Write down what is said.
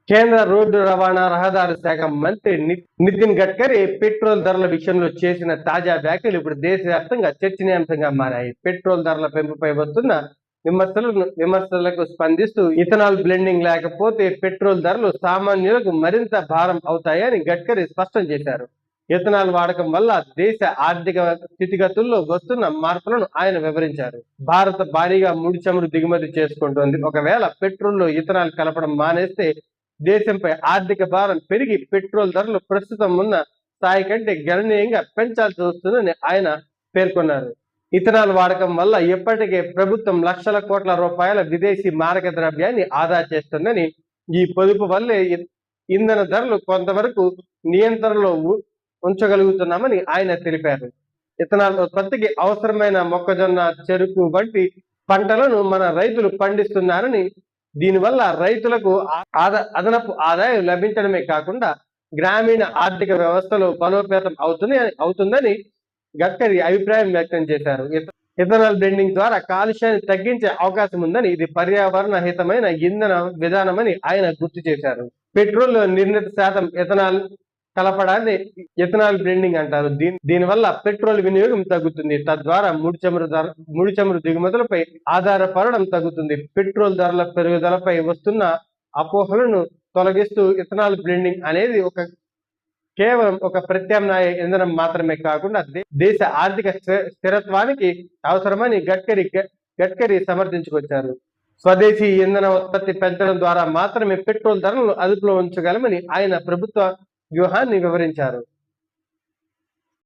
కేంద్ర రోడ్డు రవాణా రహదారి శాఖ మంత్రి నితిన్ గడ్కరీ పెట్రోల్ ధరల విషయంలో చేసిన తాజా వ్యాఖ్యలు ఇప్పుడు దేశవ్యాప్తంగా చర్చనీయాంశంగా మారాయి. పెట్రోల్ ధరల పెంపుపై వస్తున్న విమర్శలకు స్పందిస్తూ ఇథనాల్ బ్లెండింగ్ లేకపోతే పెట్రోల్ ధరలు సామాన్యులకు మరింత భారం అవుతాయని గడ్కరీ స్పష్టం చేశారు. ఇథనాల్ వాడకం వల్ల దేశ ఆర్థిక స్థితిగతుల్లో వస్తున్న మార్పులను ఆయన వివరించారు. భారత భారీగా ముడి చమురు దిగుమతి చేసుకుంటోంది. ఒకవేళ పెట్రోల్లో ఇథనాల్ కలపడం మానేస్తే దేశంపై ఆర్థిక భారం పెరిగి పెట్రోల్ ధరలు ప్రస్తుతం ఉన్న స్థాయి కంటే గణనీయంగా పెంచాల్సి వస్తుందని ఆయన పేర్కొన్నారు. ఇథనాల్ వాడకం వల్ల ఇప్పటికే ప్రభుత్వం లక్షల కోట్ల రూపాయల విదేశీ మారక ద్రవ్యాన్ని ఆదా చేస్తుందని, ఈ పొదుపు వల్లే ఇంధన ధరలు కొంతవరకు నియంత్రణలో ఉంచగలుగుతున్నామని ఆయన తెలిపారు. ఇథనాల్ ఉత్పత్తికి అవసరమైన మొక్కజొన్న, చెరుకు వంటి పంటలను మన రైతులు పండిస్తున్నారని, దీనివల్ల రైతులకు అదనపు ఆదాయం లభించడమే కాకుండా గ్రామీణ ఆర్థిక వ్యవస్థలో బలోపేతం అవుతుందని గడ్కరీ అభిప్రాయం వ్యక్తం చేశారు. ఇథనాల్ బ్లెండింగ్ ద్వారా కాలుష్యాన్ని తగ్గించే అవకాశం ఉందని, ఇది పర్యావరణ హితమైన ఇంధన విధానమని ఆయన గుర్తు చేశారు. పెట్రోల్ నిర్ణీత శాతం ఇథనాల్ కలపడాన్ని ఇథనాల్ బ్లెండింగ్ అంటారు. దీనివల్ల పెట్రోల్ వినియోగం తగ్గుతుంది. తద్వారా ముడి చమురు దిగుమతులపై ఆధారపడడం తగ్గుతుంది. పెట్రోల్ ధరల పెరుగుదలపై వస్తున్న అపోహలను తొలగిస్తూ ఇథనాల్ బ్లెండింగ్ అనేది కేవలం ఒక ప్రత్యామ్నాయ ఇంధనం మాత్రమే కాకుండా దేశ ఆర్థిక స్థిరత్వానికి అవసరమని గడ్కరీ సమర్థించుకొచ్చారు. స్వదేశీ ఇంధన ఉత్పత్తి పెంచడం ద్వారా మాత్రమే పెట్రోల్ ధరలను అదుపులో ఉంచగలమని ఆయన ప్రభుత్వ వ్యూహాన్ని వివరించారు.